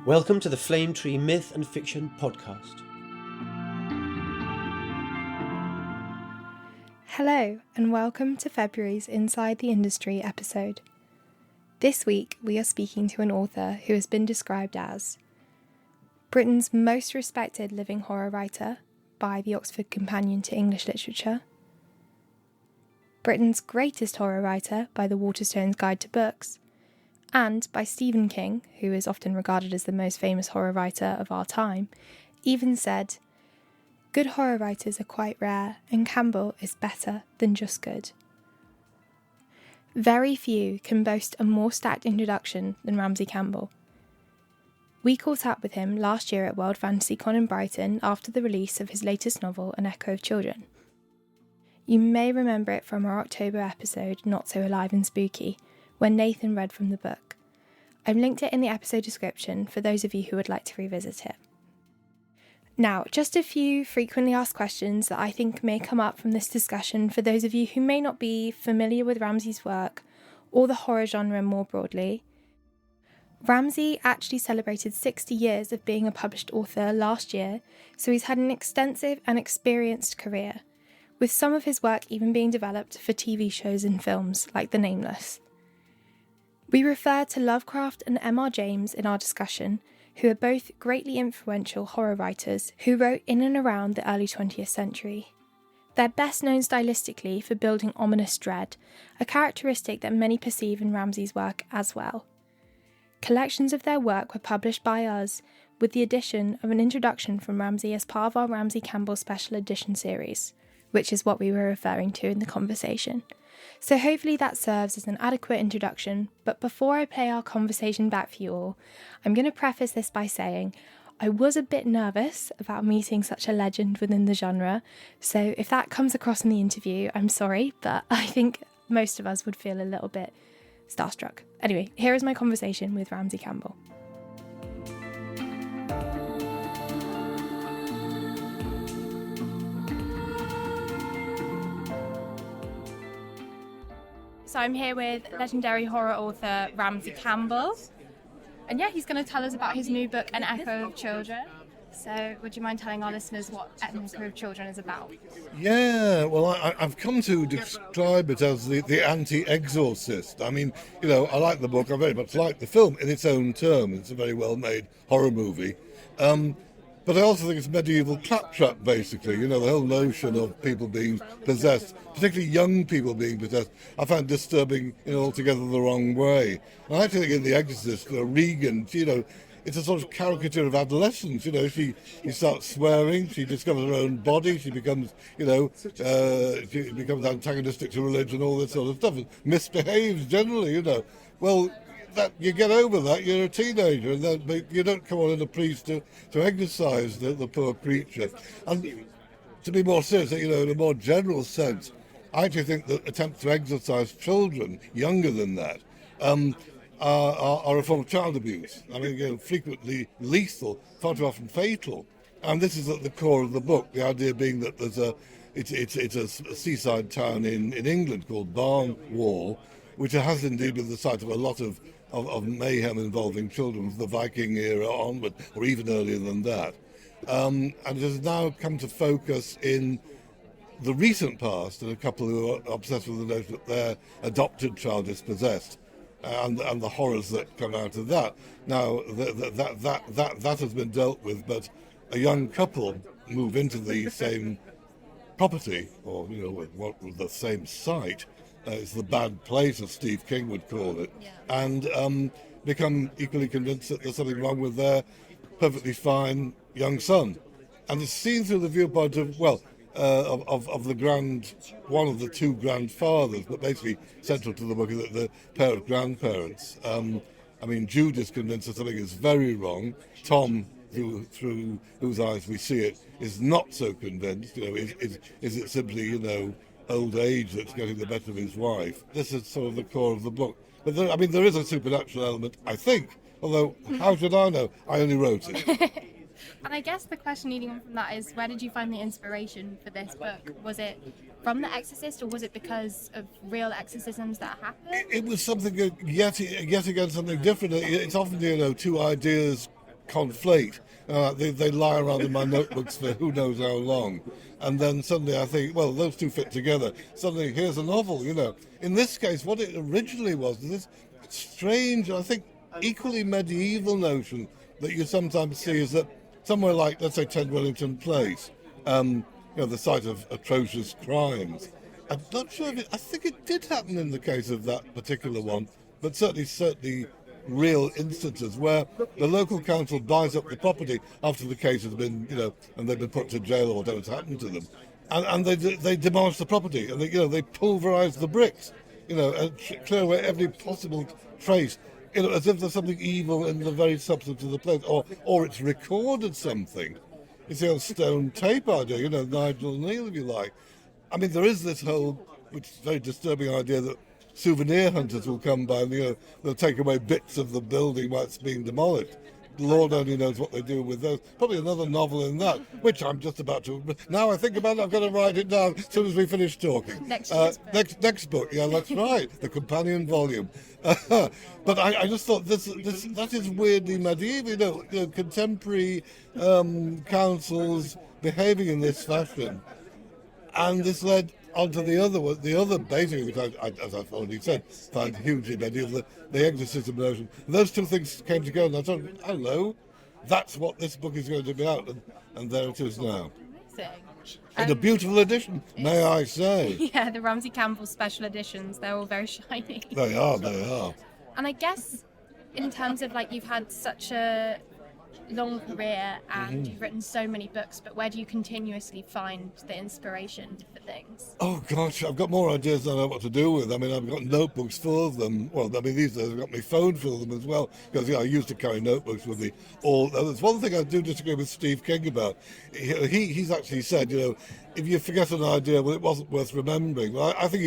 Welcome to the Flame Tree Myth and Fiction podcast. Hello, and welcome to February's Inside the Industry episode. This week, we are speaking to an author who has been described as Britain's most respected living horror writer by the Oxford Companion to English Literature, Britain's greatest horror writer by the Waterstones Guide to Books, and by Stephen King, who is often regarded as the most famous horror writer of our time, even said, "Good horror writers are quite rare, and Campbell is better than just good." Very few can boast a more stacked introduction than Ramsey Campbell. We caught up with him last year at World Fantasy Con in Brighton after the release of his latest novel, An Echo of Children. You may remember it from our October episode, Not So Alive and Spooky, when Nathan read from the book. I've linked it in the episode description for those of you who would like to revisit it. Now, just a few frequently asked questions that I think may come up from this discussion for those of you who may not be familiar with Ramsey's work or the horror genre more broadly. Ramsey actually celebrated 60 years of being a published author last year, so he's had an extensive and experienced career, with some of his work even being developed for TV shows and films like The Nameless. We refer to Lovecraft and M.R. James in our discussion, who are both greatly influential horror writers who wrote in and around the early 20th century. They're best known stylistically for building ominous dread, a characteristic that many perceive in Ramsey's work as well. Collections of their work were published by us, with the addition of an introduction from Ramsey as part of our Ramsey Campbell Special Edition series, which is what we were referring to in the conversation. So hopefully that serves as an adequate introduction, but before I play our conversation back for you all, I'm going to preface this by saying I was a bit nervous about meeting such a legend within the genre, so if that comes across in the interview, I'm sorry, but I think most of us would feel a little bit starstruck. Anyway, here is my conversation with Ramsey Campbell. So I'm here with legendary horror author Ramsey Campbell. And yeah, he's going to tell us about his new book, An Echo of Children. So would you mind telling our listeners what An Echo of Children is about? Yeah, well, I've come to describe it as the anti-exorcist. I mean, you know, I like the book, I very much like the film in its own term. It's a very well-made horror movie. But I also think it's medieval claptrap, basically. You know, the whole notion of people being possessed, particularly young people being possessed, I find disturbing in altogether the wrong way. And I actually think in The Exorcist, Regan, you know, it's a sort of caricature of adolescence. You know, she starts swearing, she discovers her own body, she becomes, you know, she becomes antagonistic to religion, all this sort of stuff, and misbehaves generally, you know. Well, that you get over that, you're a teenager, and then you don't come on as a priest to exorcise the poor creature. And to be more serious, you know, in a more general sense, I actually think that attempts to exorcise children younger than that are a form of child abuse. I mean, you know, frequently lethal, far too often fatal. And this is at the core of the book, the idea being that it's a seaside town in England called Barnwall, which has indeed been the site of a lot of mayhem involving children from the Viking era onward, or even earlier than that. And it has now come to focus in the recent past, and a couple who are obsessed with the notion that their adopted child is possessed, and the horrors that come out of that. Now, that has been dealt with, but a young couple move into the same property, or, you know, with the same site. It's the bad place, as Steve King would call it, and become equally convinced that there's something wrong with their perfectly fine young son. And it's seen through the viewpoint of, well, of one of the two grandfathers, but basically central to the book is the pair of grandparents. I mean, Jude is convinced that something is very wrong. Tom, through whose eyes we see it, is not so convinced. You know, is it simply, you know, old age that's getting the better of his wife? This is sort of the core of the book. But there is a supernatural element, I think. Although, how should I know? I only wrote it. And I guess the question leading on from that is, where did you find the inspiration for this book? Was it from The Exorcist, or was it because of real exorcisms that happened? It was something, yet again, something different. It's often, you know, two ideas conflate. They lie around in my notebooks for who knows how long. And then suddenly I think, well, those two fit together. Suddenly, here's a novel, In this case, what it originally was this strange, I think, equally medieval notion that you sometimes see is that somewhere like, let's say, 10 Wellington Place, the site of atrocious crimes. I'm not sure if I think it did happen in the case of that particular one, but certainly real instances where the local council buys up the property after the case has been, and they've been put to jail or whatever's happened to them, and they demolish the property and they pulverize the bricks, and clear away every possible trace, as if there's something evil in the very substance of the place, or it's recorded something. It's the old stone tape idea, Nigel Neal, if you like. I mean, there is this whole, which is very disturbing idea that souvenir hunters will come by and they'll take away bits of the building while it's being demolished. The Lord only knows what they do with those. Probably another novel in that, which I'm just about to. Now I think about it, I've got to write it down as soon as we finish talking. Next book, yeah, that's right, the companion volume. But I just thought that is weirdly medieval. Contemporary councils behaving in this fashion, and this led onto the other basically, which I, as I've already said, find hugely medieval, the exorcism notion. Those two things came together, and I thought, hello, that's what this book is going to be about, and there it is now. Amazing. And a beautiful edition, may I say. Yeah, the Ramsey Campbell special editions, they're all very shiny. They are. And I guess in terms of you've had such a long career and you've written so many books, but where do you continuously find the inspiration for things? Oh gosh, I've got more ideas than I know what to do with. I mean, I've got notebooks full of them. Well, I mean, these days I've got my phone full of them as well, because I used to carry notebooks with me. There's one thing I do disagree with Steve King about. He's actually said, if you forget an idea, well, it wasn't worth remembering. Well, I think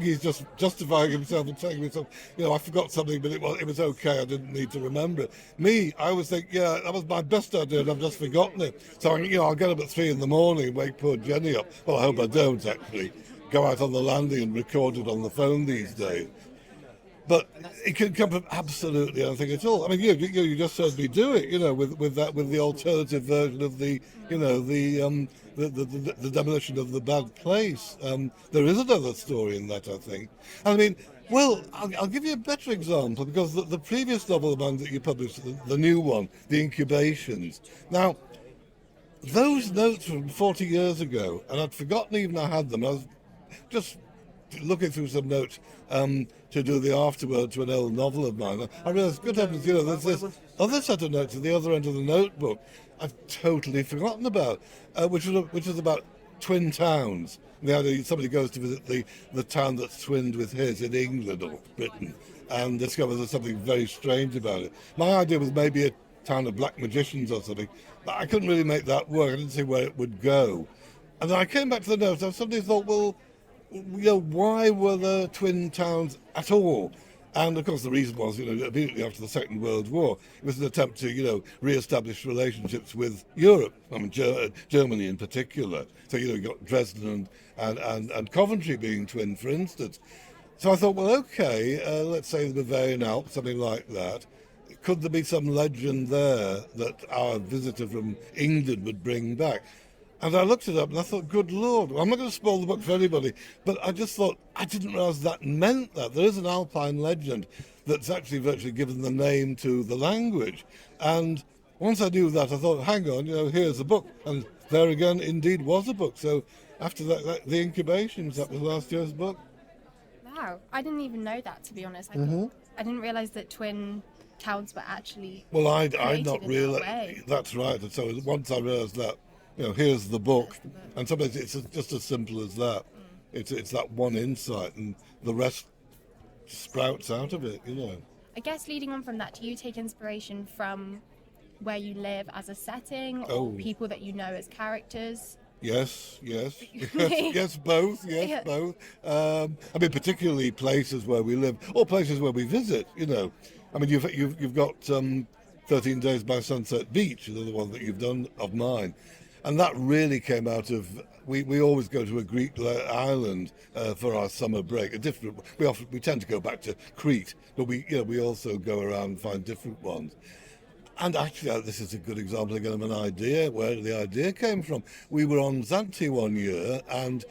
he's just justifying himself and telling himself, I forgot something, but it was okay. I didn't need to remember it. Me, I always think, yeah, that was my best idea, and I've just forgotten it. So I'll get up at 3 a.m, and wake poor Jenny up. Well, I hope I don't actually go out on the landing and record it on the phone these days. But it can come from absolutely anything at all. I mean, you just heard me do it, with the alternative version of the demolition of the bad place. There is another story in that, I think. I mean, well, I'll give you a better example, because the previous novel of mine that you published, the new one, The Incubations. Now, those notes from 40 years ago, and I'd forgotten even I had them. I was just looking through some notes to do the afterword to an old novel of mine. I realised, good heavens, there's this other set of notes at the other end of the notebook I've totally forgotten about, which is about twin towns. The idea somebody goes to visit the town that's twinned with his in England or Britain, and discovers there's something very strange about it. My idea was maybe a town of black magicians or something, but I couldn't really make that work. I didn't see where it would go. And then I came back to the notes. I suddenly thought, well, why were there twin towns at all? And of course the reason was, immediately after the Second World War, it was an attempt to, re-establish relationships with Europe, I mean Germany in particular. So, you got Dresden and Coventry being twin, for instance. So I thought, well, okay, let's say the Bavarian Alps, something like that. Could there be some legend there that our visitor from England would bring back? And I looked it up and I thought, good Lord, I'm not going to spoil the book for anybody, but I just thought, I didn't realise that meant that. There is an Alpine legend that's actually virtually given the name to the language. And once I knew that, I thought, hang on, here's a book. And there again, indeed, was a book. So after that The Incubations, that was last year's book. Wow, I didn't even know that, to be honest. I didn't realise that twin towns were actually I'd not realised. That's right. And so once I realised that, here's the book, and sometimes it's just as simple as that. It's that one insight, and the rest sprouts out of it, I guess leading on from that, do you take inspiration from where you live as a setting, or people that you know as characters? Yes, both. Both. I mean, particularly places where we live, or places where we visit. I mean, you've got 13 Days by Sunset Beach, the one that you've done of mine. And that really came out of, we always go to a Greek island for our summer break. We tend to go back to Crete, but we also go around and find different ones. And actually, this is a good example again of an idea, where the idea came from. We were on Zante one year, and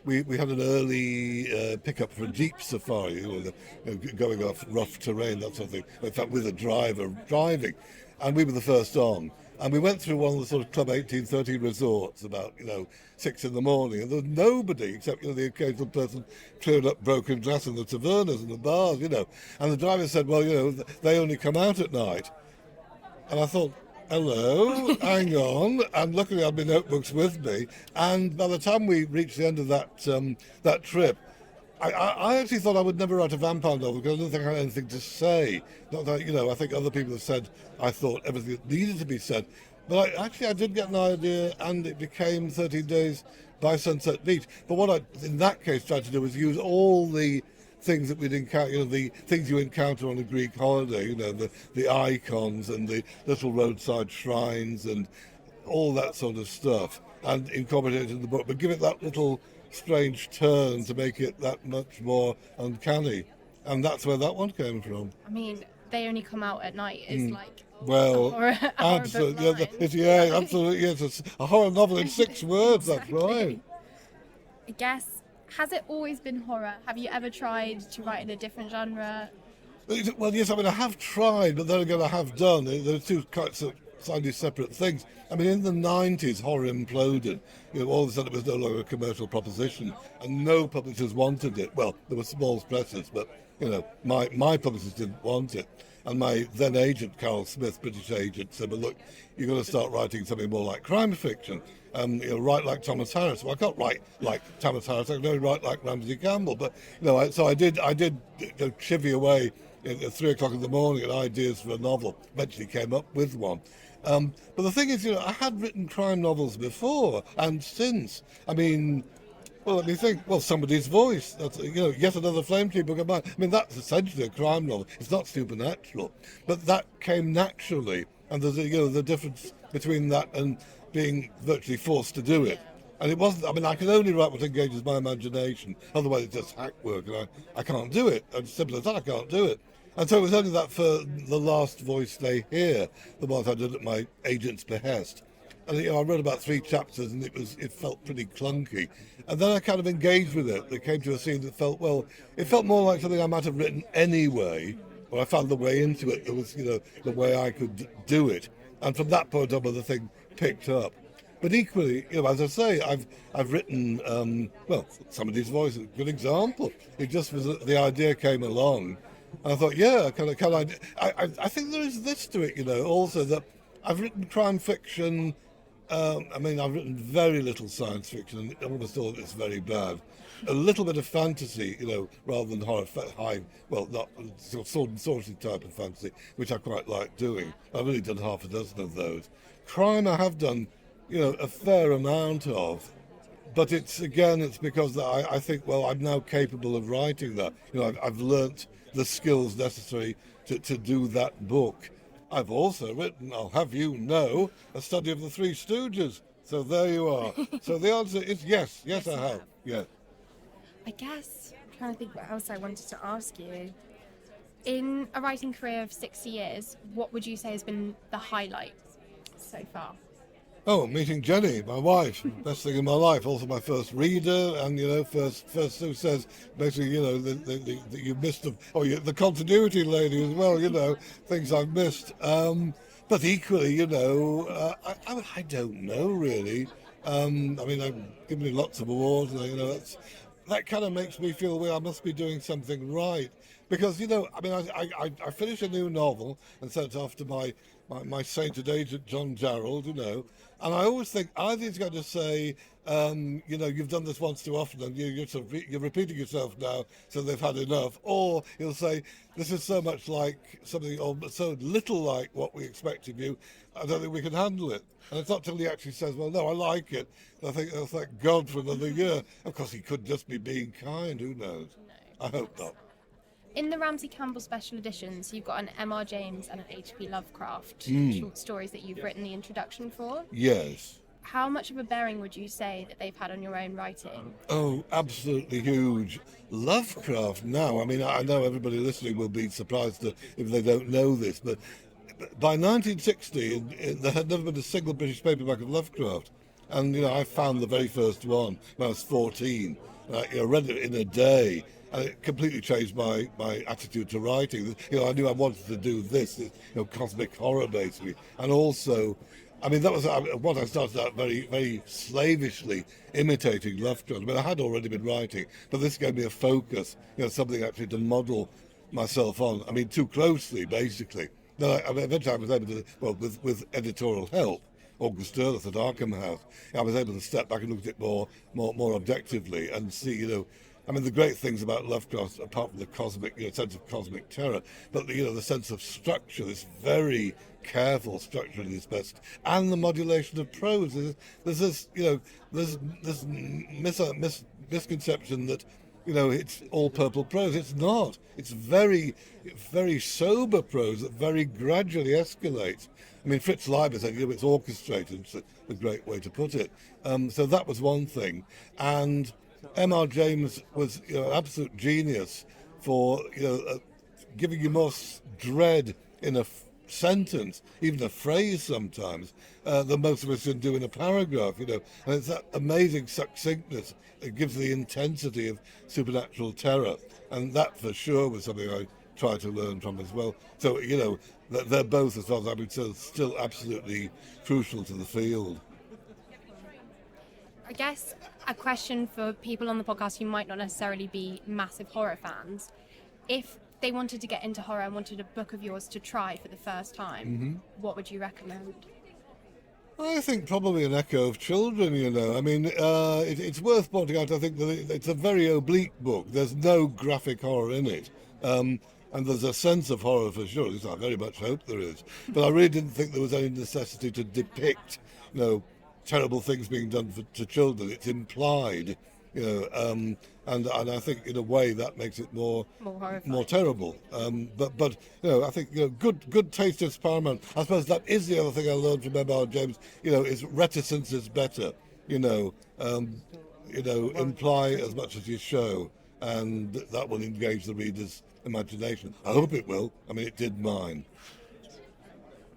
we had an early pickup for a jeep safari, going off rough terrain, that sort of thing. In fact, with a driver driving, and we were the first on. And we went through one of the sort of Club 1813 resorts about, 6 in the morning, and there was nobody except, the occasional person clearing up broken glass in the tavernas and the bars, And the driver said, well, they only come out at night. And I thought, hello, hang on. And luckily I had my notebooks with me. And by the time we reached the end of that trip, I actually thought I would never write a vampire novel because I didn't think I had anything to say. Not that, I think other people have said I thought everything that needed to be said. But I did get an idea, and it became 13 Days by Sunset Beach. But what I, in that case, tried to do was use all the things that we'd encounter, the things you encounter on a Greek holiday, the icons and the little roadside shrines and all that sort of stuff, and incorporate it in the book, but give it that little strange turn to make it that much more uncanny. And that's where that one came from. I mean, they only come out at night. It's like absolutely, absolutely, yes. It's a horror novel in 6 words. Exactly. That's right. I guess, has it always been horror? Have you ever tried to write in a different genre? Well, yes. I mean, I have tried, but then again, I have done. There are two quite slightly separate things. I mean, in the 90s, horror imploded. All of a sudden it was no longer a commercial proposition, and no publishers wanted it. Well, there were small presses, but my publishers didn't want it. And my then agent, Carol Smith, British agent, said, well, look, you've got to start writing something more like crime fiction. Write like Thomas Harris. Well, I can't write like Thomas Harris. I can only write like Ramsey Campbell. But so I did chivvy away at 3 o'clock in the morning at ideas for a novel. Eventually came up with one. But the thing is, I had written crime novels before and since. I mean, well, let me think. Well, Somebody's Voice. That's yet another Flame Tree book of mine. I mean, that's essentially a crime novel. It's not supernatural, but that came naturally. And there's the difference between that and being virtually forced to do it. And it wasn't. I mean, I can only write what engages my imagination. Otherwise, it's just hack work, and I can't do it. As simple as that, I can't do it. And so it was only that for The Last Voice They Hear, the ones I did at my agent's behest. And I wrote about 3 chapters, and it felt pretty clunky. And then I kind of engaged with it. It came to a scene that felt more like something I might have written anyway, or I found the way into it. There was, the way I could do it. And from that point on, the thing picked up. But equally, as I say, I've written, Somebody's Voice is a good example. It just was the idea came along. And I thought, I think there is this to it, also that I've written crime fiction. I've written very little science fiction, and almost all of it's very bad. A little bit of fantasy, rather than horror, not sword and sorcery type of fantasy, which I quite like doing. I've only done half a dozen of those. Crime I have done, a fair amount of. But it's because I think, I'm now capable of writing that. I've learnt the skills necessary to do that book. I've also written, I'll have you know, a study of the Three Stooges. So there you are. So the answer is yes. Yes, I have. Yeah. I guess, I'm trying to think what else I wanted to ask you. In a writing career of 60 years, what would you say has been the highlight so far? Oh, meeting Jenny, my wife, best thing in my life. Also my first reader, and first who says basically, that you missed them. Oh, the continuity lady as well. Things I've missed. But equally, I don't know really. I've given me lots of awards. That kind of makes me feel I must be doing something right. Because, I finished a new novel and sent it off to my sainted agent, John Jarrold, and I always think either he's going to say, you've done this once too often and you're repeating yourself now, so they've had enough, or he'll say, this is so much like something, or so little like what we expect of you, I don't think we can handle it. And it's not till he actually says, well, no, I like it. And I think, oh, thank God for another year. Of course, he could just be being kind, who knows? No, I hope not. In the Ramsey Campbell special editions, you've got an M.R. James and an H.P. Lovecraft short stories that you've written the introduction for. Yes. How much of a bearing would you say that they've had on your own writing? Oh, absolutely huge. Lovecraft now, I know everybody listening will be surprised if they don't know this, but by 1960, there had never been a single British paperback of Lovecraft. And, I found the very first one when I was 14. I read it in a day, and it completely changed my attitude to writing. I knew I wanted to do this cosmic horror, basically. And also, that was what I started out very, very slavishly imitating Lovecraft. I had already been writing, but this gave me a focus, something actually to model myself on. Too closely, basically. Eventually I was able to, with editorial help, August Derleth at Arkham House, I was able to step back and look at it more objectively and see, the great things about Lovecraft, apart from the cosmic, sense of cosmic terror, but the sense of structure, this very careful structure in his best, and the modulation of prose. There's this, there's this misconception that, it's all purple prose. It's not. It's very, very sober prose that very gradually escalates. Fritz Leiber said, it's orchestrated. It's a great way to put it. So that was one thing. And M.R. James was, an absolute genius for, giving you more dread in a sentence, even a phrase sometimes, than most of us can do in a paragraph, And it's that amazing succinctness that gives the intensity of supernatural terror. And that for sure was something I tried to learn from as well. So, they're both, as far as I'm concerned, still absolutely crucial to the field. I guess a question for people on the podcast who might not necessarily be massive horror fans. If they wanted to get into horror and wanted a book of yours to try for the first time, what would you recommend? I think probably An Echo of Children, it's worth pointing out, I think, that it's a very oblique book. There's no graphic horror in it. And there's a sense of horror for sure, at least I very much hope there is. But I really didn't think there was any necessity to depict, terrible things being done to children. It's implied, and I think in a way that makes it more terrible. But I think good taste is paramount. I suppose that is the other thing I learned from M.R. James. Is reticence is better. Imply as much as you show, and that will engage the reader's imagination. I hope it will. It did mine.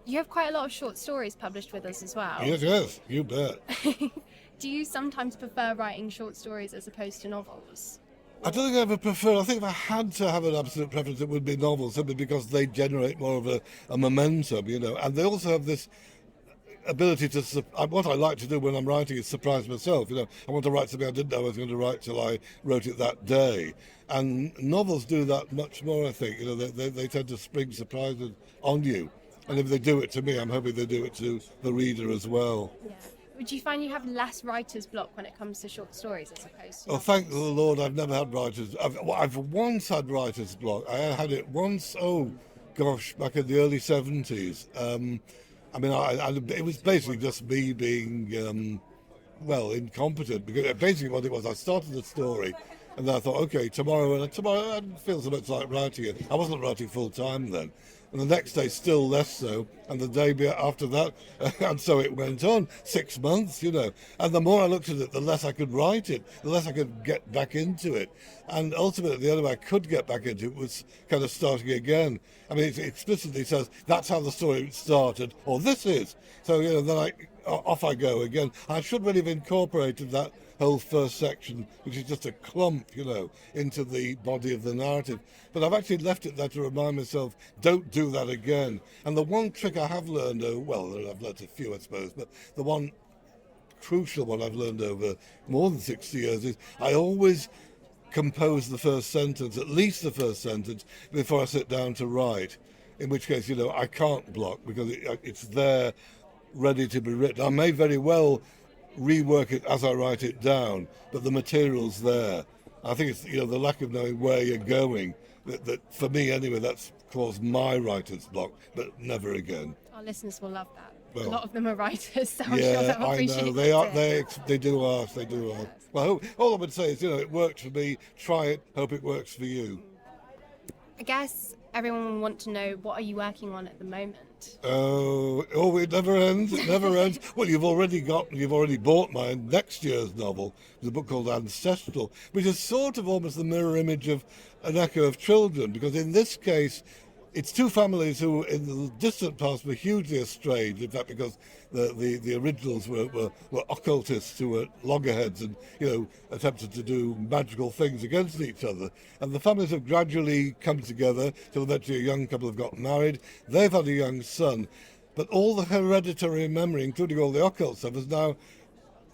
You have quite a lot of short stories published with us as well. Yes, you bet. Do you sometimes prefer writing short stories as opposed to novels? I don't think I ever prefer. I think if I had to have an absolute preference, it would be novels, simply because they generate more of a momentum, and they also have this ability to. What I like to do when I'm writing is surprise myself. I want to write something I didn't know I was going to write till I wrote it that day. And novels do that much more, I think. They tend to spring surprises on you. And if they do it to me, I'm hoping they do it to the reader as well. Yeah. Would you find you have less writer's block when it comes to short stories as opposed to... Oh, thank the Lord, I've never had writer's... I've once had writer's block. I had it once, back in the early 70s. It was basically just me being, incompetent. Because basically what it was, I started the story, and then I thought, okay, tomorrow I didn't feel so much like writing it. I wasn't writing full time then. And the next day, still less so. And the day after that, and so it went on, 6 months, And the more I looked at it, the less I could write it, the less I could get back into it. And ultimately, the only way I could get back into it was kind of starting again. It explicitly says, that's how the story started, or this is. So, then off I go again. I should really have incorporated that whole first section, which is just a clump, into the body of the narrative. But I've actually left it there to remind myself, don't do that again. And the one trick I have learned, I've learned a few, I suppose, but the one crucial one I've learned over more than 60 years is I always compose the first sentence, at least the first sentence, before I sit down to write. In which case, I can't block because it's there ready to be written. I may very well rework it as I write it down, but the material's there. I think it's the lack of knowing where you're going that for me anyway, that's caused my writer's block, but never again. Our listeners will love that. Well, a lot of them are writers, so I'm yeah, sure they'll appreciate it. I know they do ask. Yes. Well, all I would say is it worked for me. Try it. Hope it works for you. I guess everyone will want to know, what are you working on at the moment? It never ends. It never ends. Well, you've already bought my next year's novel. It's a book called Ancestral, which is sort of almost the mirror image of An Echo of Children, because in this case, it's two families who in the distant past were hugely estranged, in fact, because the originals were occultists who were loggerheads and, attempted to do magical things against each other. And the families have gradually come together till eventually a young couple have got married. They've had a young son. But all the hereditary memory, including all the occult stuff, has now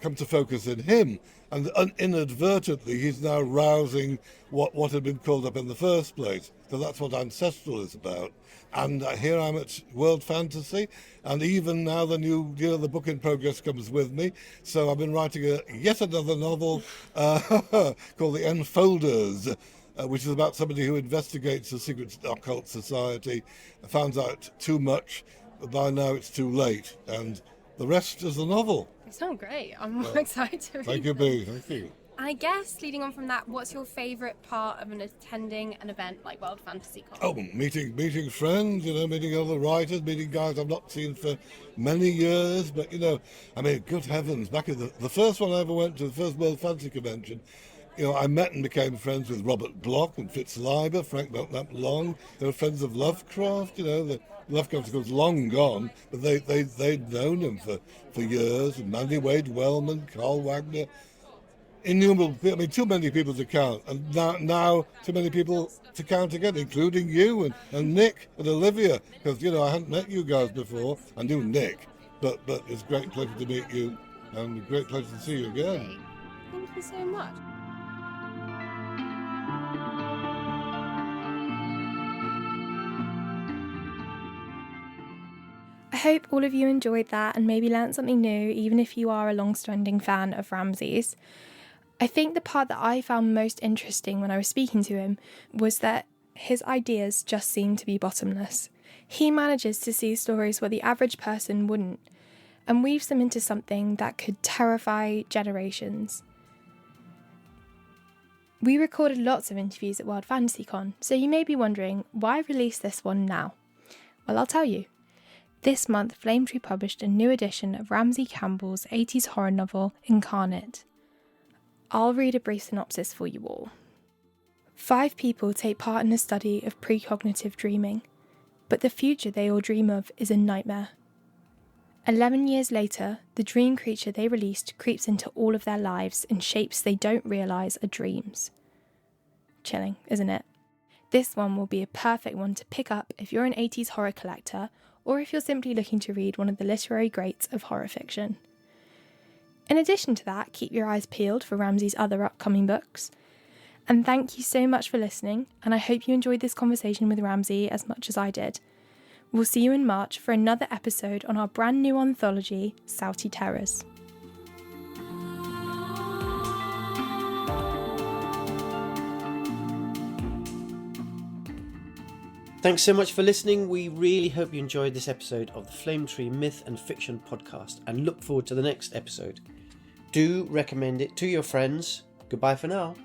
come to focus in him. And inadvertently, he's now rousing what had been called up in the first place. So that's what Ancestral is about. And here I'm at World Fantasy, and even now the book in progress comes with me. So I've been writing yet another novel called The Enfolders, which is about somebody who investigates a secret occult society, finds out too much, but by now it's too late. And the rest is the novel. It sounds great. I'm more excited to read Thank you, Bea. Thank you. And I guess, leading on from that, what's your favourite part of attending an event like World Fantasy Con? Oh, meeting friends, meeting other writers, meeting guys I've not seen for many years. But, good heavens, back in the first one I ever went to, the first World Fantasy Convention, I met and became friends with Robert Bloch and Fitz Leiber, Frank Belknap Long. They were friends of Lovecraft, the Lovecraft, of course, long gone, but they'd known him for years. And Mandy Wade Wellman, Carl Wagner, innumerable people, too many people to count. And now too many people to count again, including you and Nick and Olivia, because, I hadn't met you guys before. I knew Nick, but it's a great pleasure to meet you and a great pleasure to see you again. Thank you so much. I hope all of you enjoyed that and maybe learnt something new, even if you are a long-standing fan of Ramsey's. I think the part that I found most interesting when I was speaking to him was that his ideas just seem to be bottomless. He manages to see stories where the average person wouldn't, and weaves them into something that could terrify generations. We recorded lots of interviews at World Fantasy Con, so you may be wondering, why release this one now? Well, I'll tell you. This month, Flame Tree published a new edition of Ramsey Campbell's 80s horror novel, Incarnate. I'll read a brief synopsis for you all. 5 people take part in a study of precognitive dreaming, but the future they all dream of is a nightmare. 11 years later, the dream creature they released creeps into all of their lives in shapes they don't realise are dreams. Chilling, isn't it? This one will be a perfect one to pick up if you're an 80s horror collector, or if you're simply looking to read one of the literary greats of horror fiction. In addition to that, keep your eyes peeled for Ramsey's other upcoming books. And thank you so much for listening, and I hope you enjoyed this conversation with Ramsey as much as I did. We'll see you in March for another episode on our brand new anthology, Southie Terrors. Thanks so much for listening. We really hope you enjoyed this episode of the Flame Tree Myth and Fiction podcast and look forward to the next episode. Do recommend it to your friends. Goodbye for now.